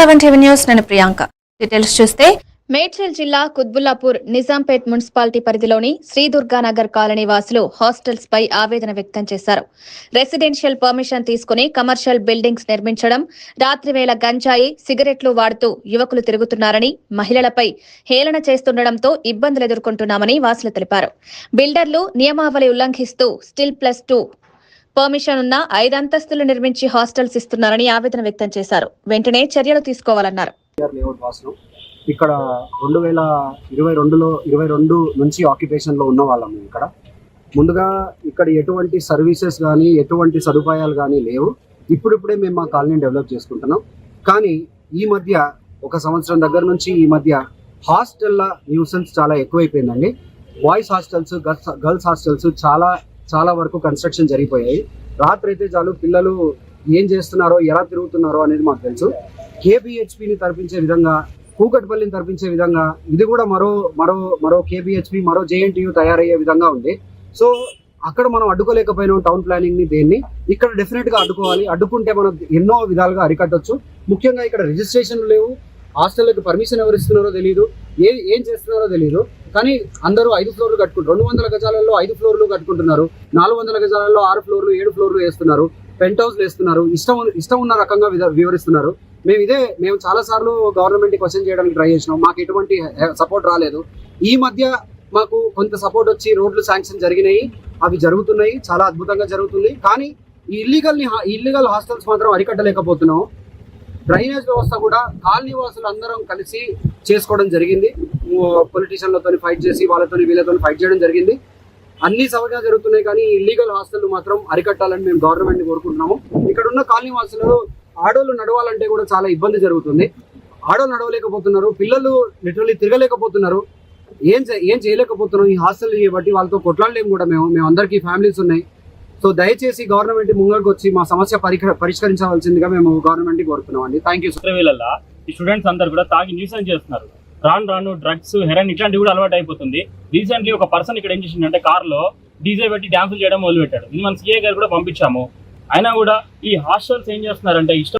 7 news నేను Priyanka. Details చూస్తే మేడ్చల్ జిల్లా కుత్బుల్లాపూర్ నిజాంపేట్ మున్సిపాలిటీ పరిధిలోని శ్రీ దుర్గానగర్ కాలనీ వాసులు హాస్టల్స్ పై ఆవేదన వ్యక్తం చేశారు. రెసిడెన్షియల్ పర్మిషన్ తీసుకుని కమర్షియల్ బిల్డింగ్స్ నిర్మించడం, రాత్రివేళ గంజాయి, సిగరెట్లు వాడుతూ యువకులు తిరుగుతున్నారని, మహిళలపై హేళన చేస్తుండటంతో ఇబ్బందులు ఎదుర్కొంటున్నామని వాసులు తెలిపారు. బిల్డర్లు నియమావళి ఉల్లంఘిస్తూ స్టిల్+2 పర్మిషన్ ఉన్న 5 అంతస్తులు నిర్మించి హాస్టల్స్ ఇస్తున్నారని ఆవేదన వ్యక్తం చేశారు. వెంటనే చర్యలు తీసుకోవాలన్నారు. ఇక్కడ 2022 నుంచి ఆక్యుపేషన్లో ఉన్న వాళ్ళము. ఇక్కడ ముందుగా ఇక్కడ ఎటువంటి సర్వీసెస్ కానీ ఎటువంటి సదుపాయాలు కానీ లేవు. ఇప్పుడిప్పుడే మేము మా కాలనీ డెవలప్ చేసుకుంటున్నాం. కానీ ఈ మధ్య ఒక సంవత్సరం దగ్గర నుంచి ఈ మధ్య హాస్టల్ల న్యూసెన్స్ చాలా ఎక్కువైపోయిందండి. బాయ్స్ హాస్టల్స్, గర్ల్స్ హాస్టల్స్ చాలా వరకు కన్స్ట్రక్షన్ జరిగిపోయాయి. రాత్రి అయితే చాలు పిల్లలు ఏం చేస్తున్నారో, ఎలా తిరుగుతున్నారో అనేది మాకు తెలుసు. కేబిహెచ్పిని తరపించే విధంగా, కూకట్పల్లిని తరపించే విధంగా ఇది కూడా మరో కేబిహెచ్పి, మరో జేఎన్టీయు తయారయ్యే విధంగా ఉంది. సో అక్కడ మనం అడ్డుకోలేకపోయినాం టౌన్ ప్లానింగ్ ని. దేన్ని ఇక్కడ డెఫినెట్ గా అడ్డుకోవాలి. అడ్డుకుంటే మనం ఎన్నో విధాలుగా అరికట్టొచ్చు. ముఖ్యంగా ఇక్కడ రిజిస్ట్రేషన్లు లేవు, హాస్టల్కి పర్మిషన్ ఎవరు ఇస్తున్నారో తెలియదు, ఏం చేస్తున్నారో తెలియదు. కానీ అందరూ 5 ఫ్లోర్లు కట్టుకుంటారు. 200 గజాలలో 5 ఫ్లోర్లు కట్టుకుంటున్నారు. 400 గజాలలో 6 ఫ్లోర్లు 7 ఫ్లోర్లు వేస్తున్నారు. పెంట్ హౌస్లు వేస్తున్నారు. ఇష్టం ఉన్న రకంగా వివరిస్తున్నారు. మేము చాలా సార్లు గవర్నమెంట్ క్వశ్చన్ చేయడానికి ట్రై చేసినాం. మాకు ఎటువంటి సపోర్ట్ రాలేదు. ఈ మధ్య మాకు కొంత సపోర్ట్ వచ్చి రోడ్లు శాంక్షన్ జరిగినాయి, అవి జరుగుతున్నాయి, చాలా అద్భుతంగా జరుగుతుంది. కానీ ఈ ఇల్లీగల్ హాస్టల్స్ మాత్రం అరికట్టలేకపోతున్నాం. డ్రైనేజ్ వ్యవస్థ కూడా కాలనీ వాసులు అందరం కలిసి చేసుకోవడం జరిగింది. పొలిటీషియన్లతో ఫైట్ చేసి వీళ్ళతో ఫైట్ చేయడం జరిగింది. అన్ని సవగా జరుగుతున్నాయి. కానీ ఇల్లీగల్ హాస్టల్ మాత్రం అరికట్టాలని మేము గవర్నమెంట్ కోరుకుంటున్నాము. ఇక్కడ ఉన్న కాలనీ వాసులు ఆడోళ్ళు నడవాలంటే కూడా చాలా ఇబ్బంది జరుగుతుంది. ఆడోళ్ళు నడవలేకపోతున్నారు, పిల్లలు లిటరల్లీ తిరగలేకపోతున్నారు, ఏం చేయలేకపోతున్నాం. ఈ హాస్టల్ బట్టి వాళ్ళతో కొట్లాడలేము కూడా. మేము అందరికీ ఫ్యామిలీస్ ఉన్నాయి. సో దయచేసి గవర్నమెంట్ ముంగడికి వచ్చి మా సమస్య పరిష్కరించవలసిందిగా మేము గవర్నమెంట్ కోరుతున్నాం అండి. Thank you. ఈ స్టూడెంట్స్ అందరు కూడా తాగి న్యూసెన్స్ చేస్తున్నారు. రాను డ్రగ్స్, హెరాయిన్ ఇట్లాంటివి కూడా అలవాటు అయిపోతుంది. రీసెంట్లీ ఒక పర్సన్ ఇక్కడ ఏం చేసిందంటే కార్లో డీజే పెట్టి డ్యాన్సులు చేయడం మొదలు పెట్టాడు. ఇది మన సీఏ గారు కూడా పంపించాము. అయినా కూడా ఈ హాస్టల్స్ ఏం చేస్తున్నారంటే